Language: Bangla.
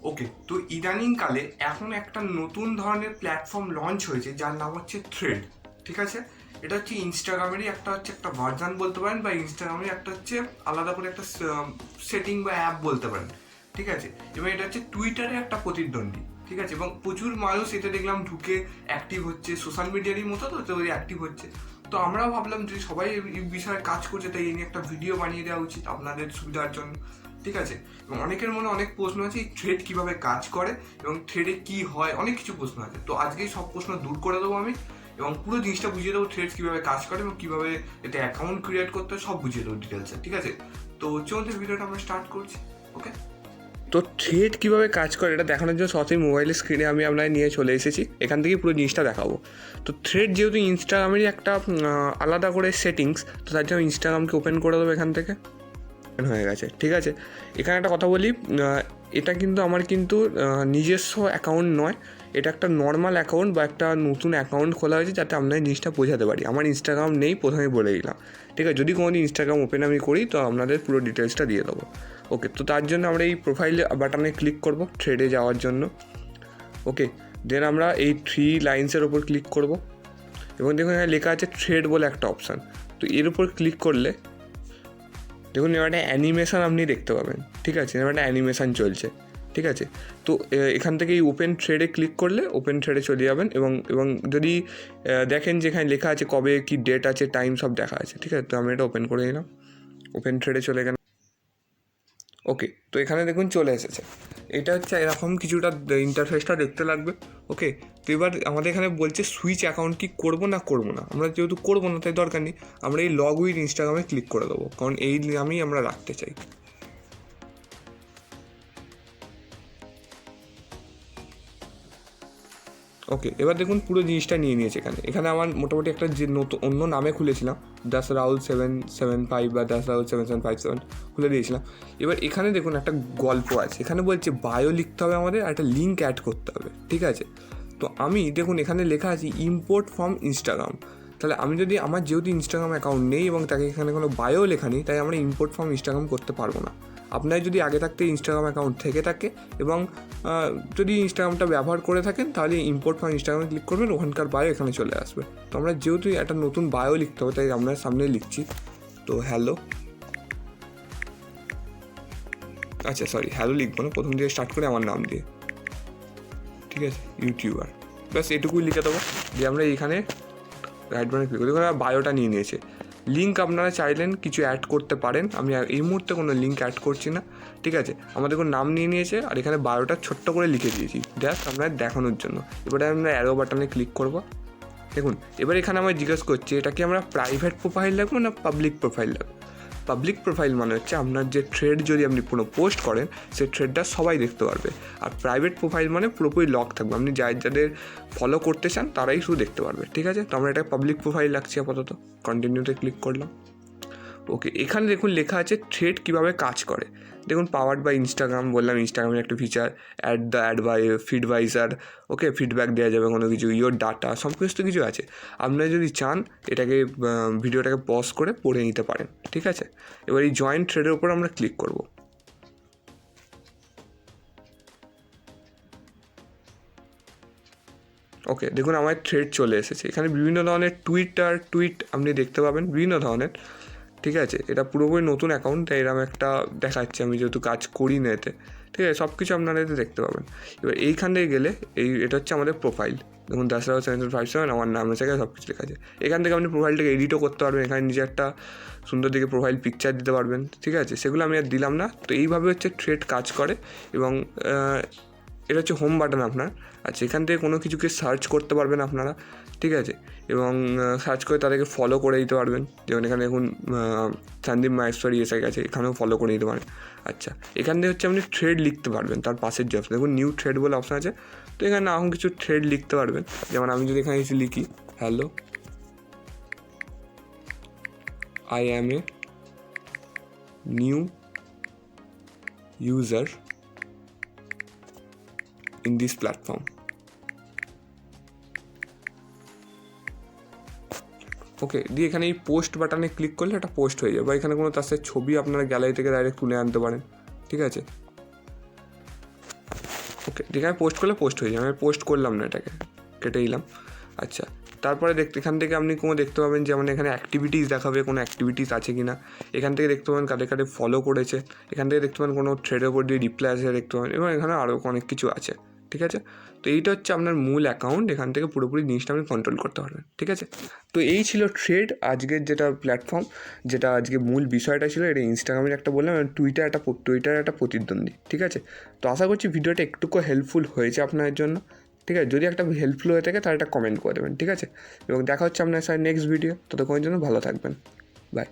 ওকে, তো ইদানিংকালে এখন একটা নতুন ধরনের প্ল্যাটফর্ম লঞ্চ হয়েছে যার নাম হচ্ছে থ্রেড। ঠিক আছে, এটা হচ্ছে ইনস্টাগ্রামেরই একটা ভার্জান বলতে পারেন, বা ইনস্টাগ্রামের একটা হচ্ছে আলাদা করে একটা সেটিং বা অ্যাপ বলতে পারেন। ঠিক আছে, এবং এটা হচ্ছে টুইটারে একটা প্রতিদ্বন্দ্বী। ঠিক আছে, এবং প্রচুর মানুষ এতে দেখলাম ঢুকে অ্যাক্টিভ হচ্ছে, সোশ্যাল মিডিয়ারই মতো তো ওই অ্যাক্টিভ হচ্ছে। তো আমরাও ভাবলাম যে সবাই এই বিষয়ে কাজ করছে, তাই এই নিয়ে একটা ভিডিও বানিয়ে দেওয়া উচিত আপনাদের সুবিধার জন্য। ঠিক আছে, এবং অনেকের মনে অনেক প্রশ্ন আছে এই থ্রেড কীভাবে কাজ করে এবং থ্রেডে কী হয়, অনেক কিছু প্রশ্ন আছে। তো আজকেই সব প্রশ্ন দূর করে দেবো আমি, এবং পুরো জিনিসটা বুঝিয়ে দেবো থ্রেড কীভাবে কাজ করে এবং কীভাবে এতে অ্যাকাউন্ট ক্রিয়েট করতে হয়, সব বুঝিয়ে দেবো ডিটেলসে। ঠিক আছে, তো চলছে ভিডিওটা আমরা স্টার্ট করছি। ওকে, তো থ্রেড কীভাবে কাজ করে এটা দেখানোর জন্য সরাসরি মোবাইলের স্ক্রিনে আমি আপনাকে নিয়ে চলে এসেছি, এখান থেকেই পুরো জিনিসটা দেখাবো। তো থ্রেড যেহেতু ইনস্টাগ্রামেরই একটা আলাদা করে সেটিংস, তো তার জন্য ইনস্টাগ্রামকে ওপেন করে দেবো এখান থেকে। হয়ে গেছে। ঠিক আছে, এখানে একটা কথা বলি, এটা কিন্তু আমার কিন্তু নিজস্ব অ্যাকাউন্ট নয়, এটা একটা নর্মাল অ্যাকাউন্ট বা একটা নতুন অ্যাকাউন্ট খোলা হয়েছে যাতে আপনাদের জিনিসটা বোঝাতে পারি। আমার ইনস্টাগ্রাম নেই, প্রথমে বলে দিলাম। ঠিক আছে, যদি কোনো দিন ইনস্টাগ্রাম ওপেন আমি করি তো আপনাদের পুরো ডিটেলসটা দিয়ে দেবো। ওকে, তো তার জন্য আমরা এই প্রোফাইল বাটনে ক্লিক করব থ্রেডে যাওয়ার জন্য। ওকে, দেন আমরা এই 3 লাইন্সের ওপর ক্লিক করব, এবং দেখুন এখানে লেখা আছে থ্রেড বলে একটা অপশান। তো এর উপর ক্লিক করলে দেখুন এবার একটা অ্যানিমেশান আপনি দেখতে পাবেন। ঠিক আছে, এবার একটা অ্যানিমেশান চলছে। ঠিক আছে, তো এখান থেকে এই ওপেন থ্রেডে ক্লিক করলে ওপেন থ্রেডে চলে যাবেন, এবং যদি দেখেন যে এখানে লেখা আছে কবে কি ডেট আছে, টাইম সব দেখা আছে। ঠিক আছে, তো আমি এটা ওপেন করে নিলাম, ওপেন থ্রেডে চলে গেলাম। ওকে, তো এখানে দেখুন চলে এসেছে। এটা হচ্ছে এরকম কিছুটা ইন্টারফেসটা দেখতে লাগবে। ওকে, তো এবার আমাদের এখানে বলছে সুইচ অ্যাকাউন্ট কি করবো না করবো না। আমরা যেহেতু করবো না তাই দরকার নেই, আমরা এই লগ উইথ ইনস্টাগ্রামে ক্লিক করে দেবো, কারণ এই নামই আমরা রাখতে চাই। ওকে, এবার দেখুন পুরো জিনিসটা নিয়ে নিয়েছে। এখানে আমার মোটামুটি একটা যে নতুন অন্য নামে খুলেছিলাম, রাহুল 775 বা রাহুল 7757 খুলে দিয়েছিলাম। এবার এখানে দেখুন একটা গল্প আছে, এখানে বলছে বায়ো লিখতে হবে আমাদের, আর একটা লিঙ্ক অ্যাড করতে হবে। ঠিক আছে, তো আমি দেখুন এখানে লেখা আছে ইম্পোর্ট ফ্রম ইনস্টাগ্রাম। তাহলে আমি যদি আমার যেহেতু ইনস্টাগ্রাম অ্যাকাউন্ট নেই এবং তাকে এখানে কোনো বায়ো লেখা নেই, তাই আমরা ইম্পোর্ট ফ্রম ইনস্টাগ্রাম করতে পারবো না। আপনার যদি আগে থাকতে ইনস্টাগ্রাম অ্যাকাউন্ট থেকে থাকে এবং যদি ইনস্টাগ্রামটা ব্যবহার করে থাকেন, তাহলে ইম্পোর্ট ফ্রম ইনস্টাগ্রামে ক্লিক করবেন, ওখানকার বায়ো এখানে চলে আসবে। তো আমরা যেহেতু একটা নতুন বায়ো লিখতে হবে, তাই আপনার সামনে লিখছি। তো হ্যালো, আচ্ছা সরি, হ্যালো লিখবো না, প্রথম দিয়ে স্টার্ট করে আমার নাম দিয়ে। ঠিক আছে, ইউটিউবার, ব্যাস এটুকুই লিখে দেবো। যে আমরা এইখানে রাইট বাটনে ক্লিক করি, বায়োটা নিয়ে নিয়েছে। লিঙ্ক আপনারা চাইলেন কিছু অ্যাড করতে পারেন, আমি এই মুহূর্তে কোনো লিঙ্ক অ্যাড করছি না। ঠিক আছে, আমাদের কোনো নাম নিয়ে নিয়েছে, আর এখানে বায়োটা ছোট্ট করে লিখে দিয়েছি জাস্ট আপনার দেখানোর জন্য। এবারে আমরা অ্যারো বাটনে ক্লিক করব। দেখুন এবার এখানে আমরা জিজ্ঞেস করছি এটা কি আমরা প্রাইভেট প্রোফাইল রাখবো না পাবলিক প্রোফাইল রাখবো। পাবলিক প্রোফাইল মানে হচ্ছে আপনার যে থ্রেড যদি আপনি পুরো পোস্ট করেন, সেই থ্রেডটা সবাই দেখতে পারবে। আর প্রাইভেট প্রোফাইল মানে পুরোপুরি লক থাকবে, আপনি যাদের ফলো করতে চান তারাই শুধু দেখতে পারবে। ঠিক আছে, তো আমরা এটা পাবলিক প্রোফাইল রাখছি আপাতত। কন্টিনিউতে ক্লিক করলাম। ওকে, এখানে দেখুন লেখা আছে থ্রেড কীভাবে কাজ করে। দেখুন পাওয়ার্ড বাই ইনস্টাগ্রাম বললাম, ইনস্টাগ্রামের একটা feature, add by Feedvisor. Okay, feedback দেওয়া যাবে কোনো কিছু, ইয়োর ডাটা, সমস্ত কিছু আছে। আপনারা যদি চান এটাকে ভিডিওটাকে পজ করে পড়ে নিতে পারেন। ঠিক আছে, এবার এই জয়েন্ট থ্রেডের উপর আমরা ক্লিক করব। ওকে, দেখুন আমার থ্রেড চলে এসেছে। এখানে বিভিন্ন ধরনের টুইট আপনি দেখতে পাবেন, বিভিন্ন ধরনের। ঠিক আছে, এটা পুরোপুরি নতুন অ্যাকাউন্ট, তাই এরকম একটা দেখাচ্ছে, আমি যেহেতু কাজ করি না এতে। ঠিক আছে, সব কিছু আপনারা এতে দেখতে পাবেন। এবার এইখান থেকে গেলে এটা হচ্ছে আমাদের প্রোফাইল। দেখুন 10,757 আমার নাম আছে, সব কিছু লেখা আছে। এখান থেকে আপনি প্রোফাইলটাকে এডিটও করতে পারবেন, এখানে নিজে একটা সুন্দর দিকে প্রোফাইল পিকচার দিতে পারবেন। ঠিক আছে, সেগুলো আমি আর দিলাম না। তো এইভাবে হচ্ছে থ্রেড কাজ করে, এবং এটা হচ্ছে হোম বাটন আপনার। আচ্ছা, এখান থেকে কোনো কিছুকে সার্চ করতে পারবেন আপনারা। ঠিক আছে, এবং সার্চ করে তাদেরকে ফলো করে দিতে পারবেন। যেমন এখানে দেখুন সন্দীপ মাহেশ্বরী এসে গেছে, এখানেও ফলো করে দিতে পারেন। আচ্ছা, এখান থেকে হচ্ছে আপনি থ্রেড লিখতে পারবেন, তার পাশের যে অপশন দেখুন নিউ থ্রেড বলে অপশন আছে। তো এখানে এখন কিছু থ্রেড লিখতে পারবেন, যেমন আমি যদি এখানে এসে লিখি hello, I am a new user in this platform. ওকে, দিয়ে এখানে এই পোস্ট বাটনে ক্লিক করলে একটা পোস্ট হয়ে যাবে, বা এখানে কোনো তার সাথে ছবি আপনারা গ্যালারি থেকে ডাইরেক্ট তুলে আনতে পারেন। ঠিক আছে, ওকে, যেখানে পোস্ট করলে পোস্ট হয়ে যাবে, আমি পোস্ট করলাম না, এটাকে কেটে দিলাম। আচ্ছা, তারপরে এখান থেকে আপনি দেখতে পাবেন যেমন এখানে অ্যাক্টিভিটিস দেখাবে, কোনো অ্যাক্টিভিটিস আছে কি না। এখান থেকে দেখতে পাবেন কাদের কাদের ফলো করেছে। এখান থেকে দেখতে পাবেন কোনো থ্রেডের উপর দিয়ে রিপ্লাই আছে দেখতে পাবেন, এবং এখানে আরও অনেক কিছু আছে। ঠিক আছে, তো এইটা হচ্ছে আপনার মূল অ্যাকাউন্ট। এখান থেকে পুরোপুরি জিনিসটা আপনি কন্ট্রোল করতে পারবেন। ঠিক আছে, তো এই ছিল থ্রেড আজকের যেটা প্ল্যাটফর্ম, যেটা আজকে মূল বিষয়টা ছিল। এটা ইনস্টাগ্রামের একটা বললাম, টুইটার একটা প্রতিদ্বন্দ্বী। ঠিক আছে, তো আশা করছি ভিডিওটা একটুকু হেল্পফুল হয়েছে আপনার জন্য। ঠিক আছে, যদি একটা হেল্পফুল হয়ে থাকে তাহলে একটা কমেন্ট করে দেবেন। ঠিক আছে, এবং দেখা হচ্ছে আপনার সাথে নেক্সট ভিডিও। ততক্ষণের জন্য ভালো থাকবেন, বাই।